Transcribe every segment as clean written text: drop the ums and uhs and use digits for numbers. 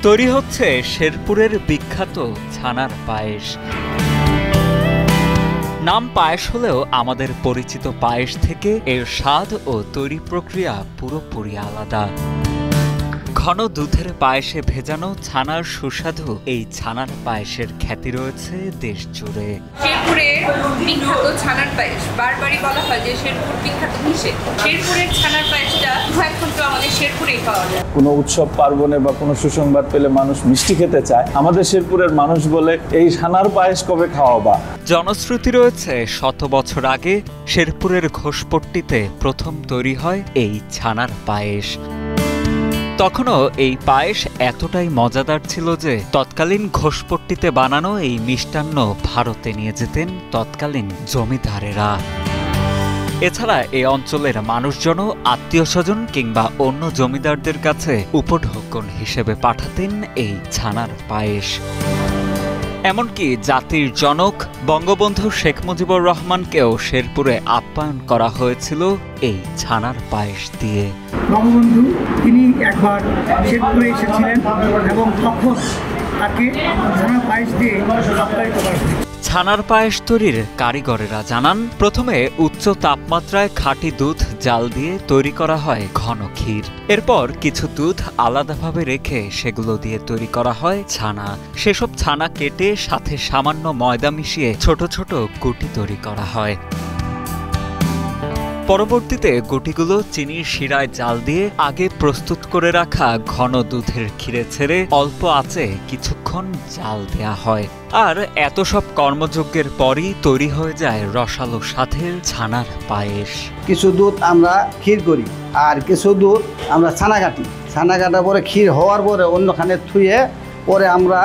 তৈরি হচ্ছে শেরপুরের বিখ্যাত ছানার পায়েস। নাম পায়েস হলেও আমাদের পরিচিত পায়েস থেকে এর স্বাদ ও তৈরি প্রক্রিয়া পুরোপুরি আলাদা। ঘন দুধের পায়েসে ভেজানো ছানার সুস্বাদু এই ছানার পায়েসের খ্যাতি রয়েছে দেশ জুড়ে। শেরপুরের বিখ্যাত ছানার পায়েস, বারবারই বলা হয় যে শেরপুর বিখ্যাত কিসে। শেরপুরের ছানার পায়েসটা একমাত্র আমাদের শেরপুরেই পাওয়া যায়। কোনো উৎসব পার্বণে বা কোনো সুসংবাদ পেলে মানুষ মিষ্টি খেতে চায়। আমাদের শেরপুরের মানুষ বলে, এই ছানার পায়েস কবে খাওয়াবা। জনশ্রুতি রয়েছে শত বছর আগে শেরপুরের ঘোষপট্টিতে প্রথম তৈরি হয় এই ছানার পায়েস। তখনও এই পায়েস এতটাই মজাদার ছিল যে তৎকালীন ঘোষপট্টিতে বানানো এই মিষ্টান্ন ভারতে নিয়ে যেতেন তৎকালীন জমিদারেরা। এছাড়া এই অঞ্চলের মানুষজনও আত্মীয় স্বজন কিংবা অন্য জমিদারদের কাছে উপঢৌকন হিসেবে পাঠাতেন এই ছানার পায়েস। এমনকি জাতির জনক বঙ্গবন্ধু শেখ মুজিবুর রহমানকেও শেরপুরে আপ্যায়ন করা হয়েছিল এই ছানার পায়েস দিয়ে। বঙ্গবন্ধু তিনি একবার শেরপুরে এসেছিলেন এবং তখন তাকে ছানার পায়েস দিয়ে আপ্যায়িত করা হয়। ছানার পায়েস তৈরির কারিগরেরা জানান, প্রথমে উচ্চ তাপমাত্রায় খাঁটি দুধ জাল দিয়ে তৈরি করা হয় ঘন ক্ষীর। এরপর কিছু দুধ আলাদাভাবে রেখে সেগুলো দিয়ে তৈরি করা হয় ছানা। সেসব ছানা কেটে সাথে সামান্য ময়দা মিশিয়ে ছোট ছোট গুটি তৈরি করা হয়। পরবর্তীতে গুটিগুলো চিনির শিরায় জাল দিয়ে আগে প্রস্তুত করে রাখা ঘন দুধের ক্ষীরে ছেড়ে অল্প আঁচে কিছুক্ষণ জাল দেয়া হয়। আর এত সব কর্মযজ্ঞের পরই তৈরি হয়ে যায় রসালো স্বাদের ছানার পায়েস। কিছু দুধ আমরা ক্ষীর করি আর কিছু দুধ আমরা ছানা কাটি। ছানা কাটার পরে ক্ষীর হওয়ার পরে অন্যখানে থুয়ে পরে আমরা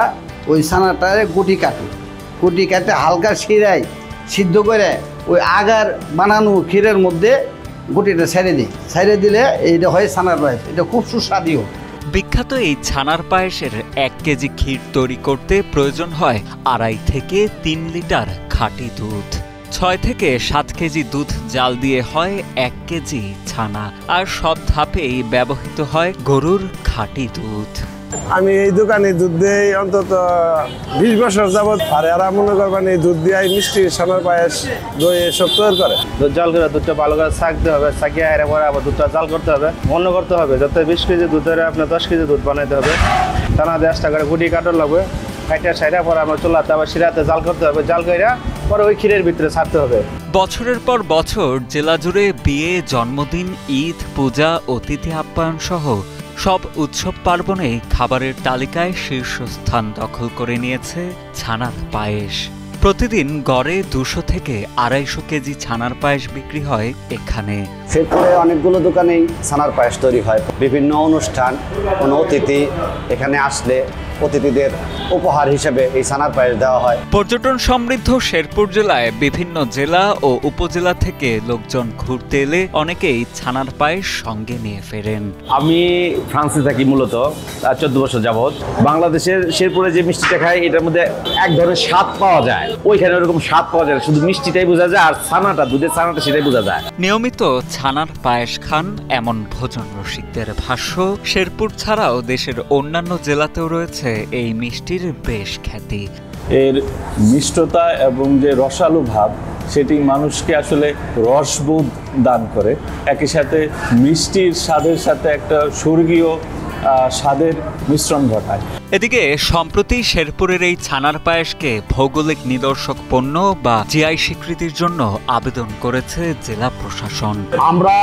ওই ছানাটারে গুটি কাটি। গুটি কাটে হালকা শিরায় সিদ্ধ করে ওই আগার বানানো ক্ষীরের মধ্যে গুটিটা ছেড়ে দিই। ছেড়ে দিলে এইটা হয় ছানার পায়েস। এটা খুব সুস্বাদু। বিখ্যাত এই ছানার পায়েসের 1 কেজি ক্ষীর তৈরি করতে প্রয়োজন হয় 2.5 থেকে 3 লিটার খাঁটি দুধ। 6 থেকে 7 কেজি দুধ জাল দিয়ে হয় 1 কেজি ছানা। আর সব ধাপেই ব্যবহৃত হয় গরুর খাঁটি দুধ। আমি এই দোকানে দুধ দিই অন্তত 20 বছর যাবৎ। আর এরা মনে করবেন এই দুধ দিয়ে মিষ্টি ছানার পায়েস দই এসব তৈরি করে। দুধ জাল করে দুধটা ভালো করে ছাঁকতে হবে, ছাঁকিয়ে এর পরে আবার দুধটা জাল করতে হবে, বন্ধ করতে হবে। যাতে 20 কেজি দুধের আপনার 10 কেজি দুধ বানাইতে হবে। টানা 10টা করে গুটি কাটর লাগবে। কাটিয়া সাইডা পরে আমরা চুলাতে আবার শিরাতে জাল করতে হবে। জাল করে পরে ওই ক্ষীরের ভিতরে ছাড়তে হবে। বছরের পর বছর জেলা জুড়ে বিয়ে, জন্মদিন, ঈদ, পূজা, অতিথি আপ্যায়ন সহ সব উৎসব পার্বণে খাবারের তালিকায় শীর্ষস্থান দখল করে নিয়েছে ছানার পায়েস। প্রতিদিন গড়ে 200 থেকে 250 কেজি ছানার পায়েস বিক্রি হয় এখানে। শেরপুরে অনেকগুলো দোকানেই ছানার পায়েস তৈরি হয়। বিভিন্ন অনুষ্ঠান, কোনো অতিথি এখানে আসলে অতিথিদের উপহার হিসেবে এই ছানার পায়েস দেওয়া হয়। পর্যটন সমৃদ্ধ শেরপুর জেলায় বিভিন্ন জেলা ও উপজেলা থেকে লোকজন ঘুরতে এলে অনেকেই ছানার পায়েস সঙ্গে নিয়ে ফেরেন। আমি ফ্রান্সে থাকি মূলত 14 বছর যাবৎ। বাংলাদেশের শেরপুরে যে মিষ্টিটা খাই এটার মধ্যে এক ধরনের স্বাদ পাওয়া যায়। ওইখানে ওরকম স্বাদ পাওয়া যায়, শুধু মিষ্টিটাই বোঝা যায় আর ছানাটা, দুধের ছানাটা সেটাই বোঝা যায়। নিয়মিত ছানার পায়েস খান এমন ভোজন রসিকদের ভাষ্য, শেরপুর ছাড়াও দেশের অন্যান্য জেলাতেও রয়েছে এই মিষ্টির বেশ খ্যাতি। এর মিষ্টতা এবং যে রসালো ভাব, সেটি মানুষকে আসলে রসবোধ দান করে। একই সাথে মিষ্টির স্বাদের সাথে একটা স্বর্গীয় স্বাদের মিশ্রণ ঘটায়। এদিকে সম্প্রতি শেরপুরের এই ছানার পায়েসকে ভৌগোলিক নিদর্শক পণ্য বা জিআই স্বীকৃতির জন্য আবেদন করেছে জেলা প্রশাসন। আমরা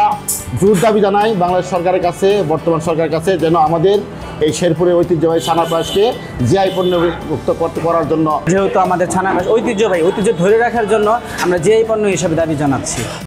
জোর দাবি জানাই বাংলাদেশ সরকারের কাছে, বর্তমান সরকারের কাছে, যেন আমাদের এই শেরপুরের ঐতিহ্যবাহী ছানার পায়েসকে জিআই পণ্যভুক্ত করার জন্য। যেহেতু আমাদের ছানার পায়েস ঐতিহ্য ধরে রাখার জন্য আমরা জিআই পণ্য হিসেবে দাবি জানাচ্ছি।